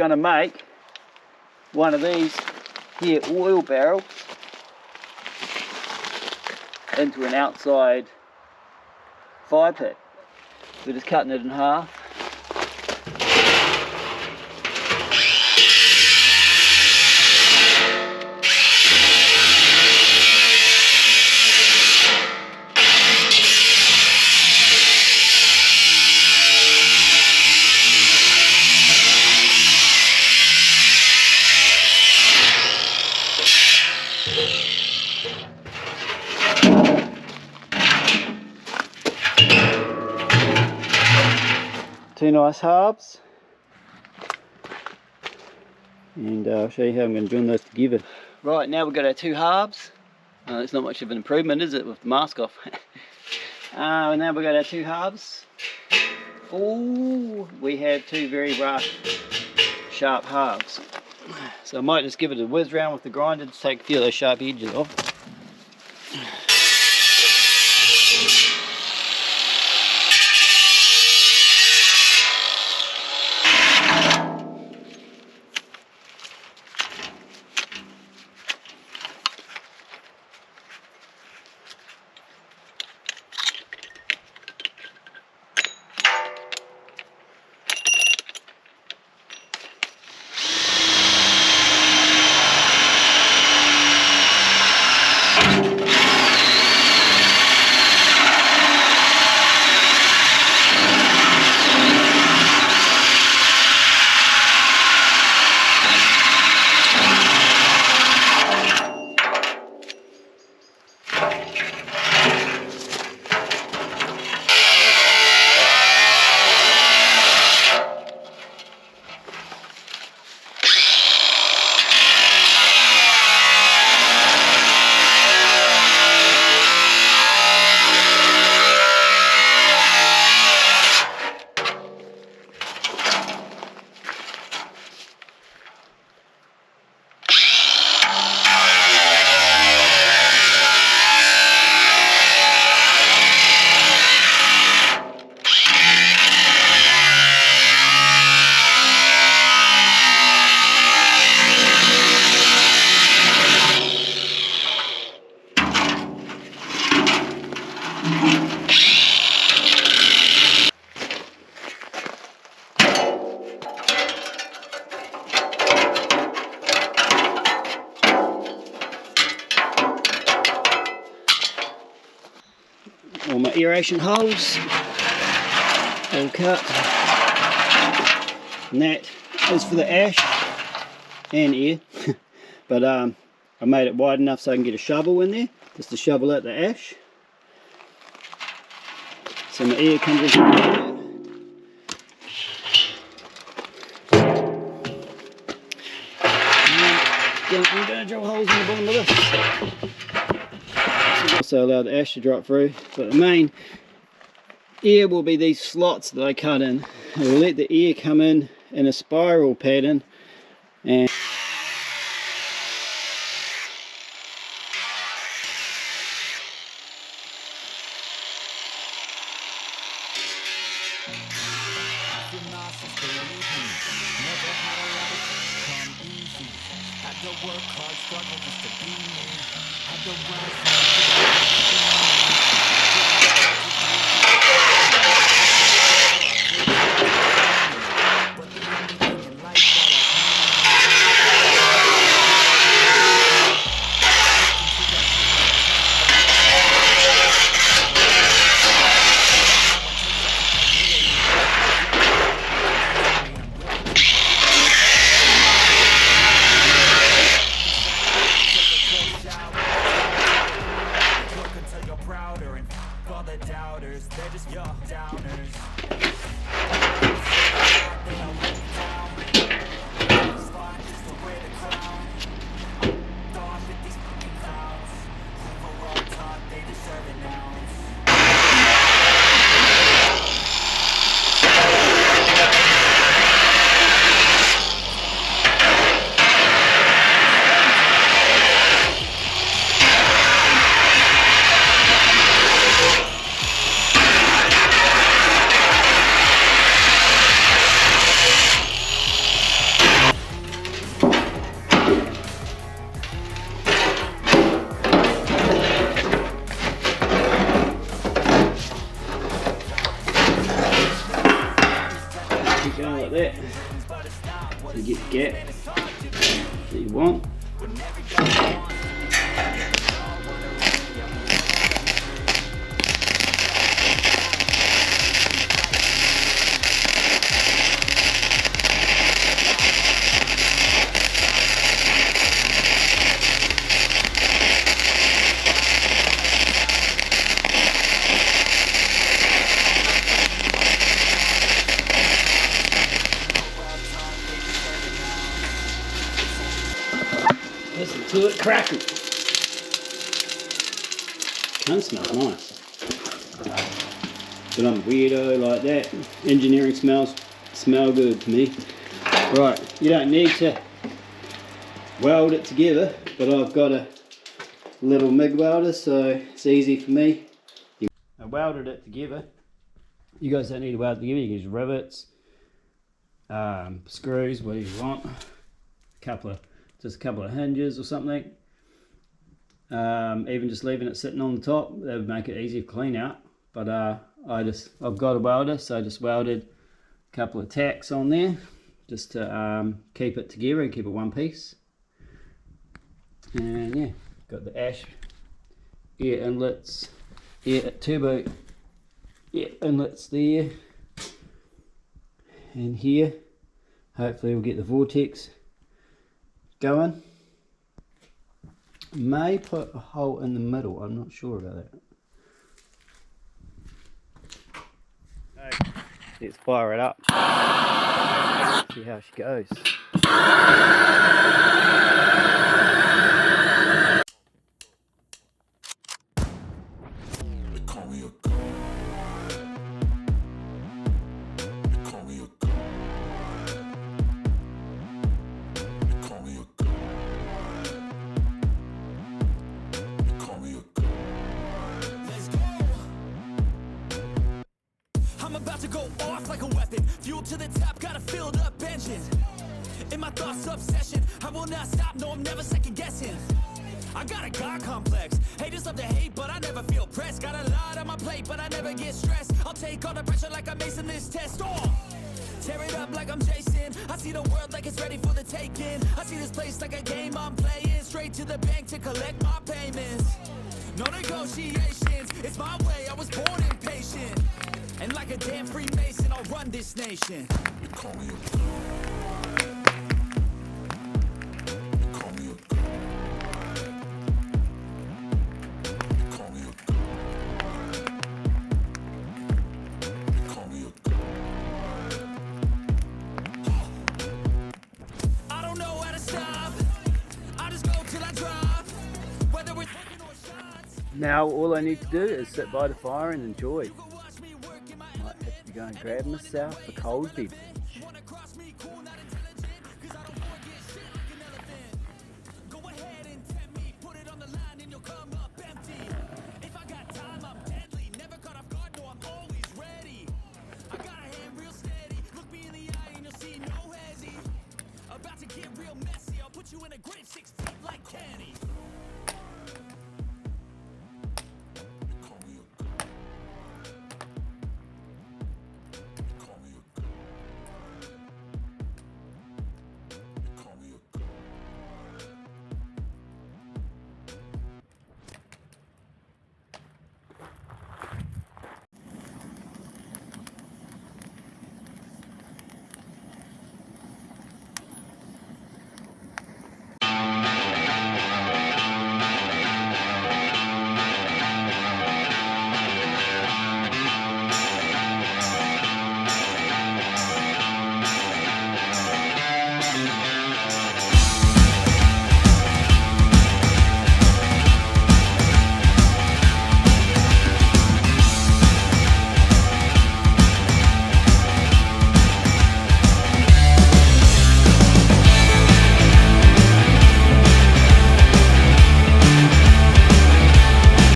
going to make one of these here oil barrels into an outside fire pit. We're just cutting it in half. Two nice halves, and I'll show you how I'm going to join those together. Right, now we've got our two halves. It's not much of an improvement, is it, with the mask off? And now we've got our two halves. Oh, we have two very rough, sharp halves. So I might just give it a whiz round with the grinder to take a few of those sharp edges off. All my aeration holes all cut, and that is for the ash and air. But I made it wide enough so I can get a shovel in there just to shovel out the ash, so my air comes in. I'm going to drill holes in the bottom of this. Also allow the ash to drop through, but the main air will be these slots that I cut in. I will let the air come in a spiral pattern, and gap that you want. Listen to it crackle. Kind of smells nice. But I'm a weirdo like that. Engineering smell good to me. Right, you don't need to weld it together, but I've got a little MIG welder, so it's easy for me. I welded it together. You guys don't need to weld it together. You can use rivets, screws, whatever you want. Just a couple of hinges or something. Even just leaving it sitting on the top, that would make it easy to clean out. But I've got a welder, so I just welded a couple of tacks on there just to keep it together and keep it one piece. And yeah, got the ash air inlets, turbo air inlets there and here. Hopefully we'll get the vortex going. May put a hole in the middle, I'm not sure about that. Let's fire it up. See how she goes. I'm about to go off like a weapon. Fuel to the top, got a filled up engine. In my thoughts, obsession. I will not stop, no, I'm never second guessing. I got a God complex. Haters love to hate, but I never feel pressed. Got a lot on my plate, but I never get stressed. I'll take all the pressure like I'm acing this test. Oh, tear it up like I'm Jason. I see the world like it's ready for the taking. I see this place like a game I'm playing. Straight to the bank to collect my payments. No negotiations, it's my way, I was born impatient. And like a damn Freemason, I'll run this nation. You call me a I don't know how to stop. I just go till I drop. Whether it's now all I need to do is sit by the fire and enjoy. Might have to go and grab myself a cold beverage.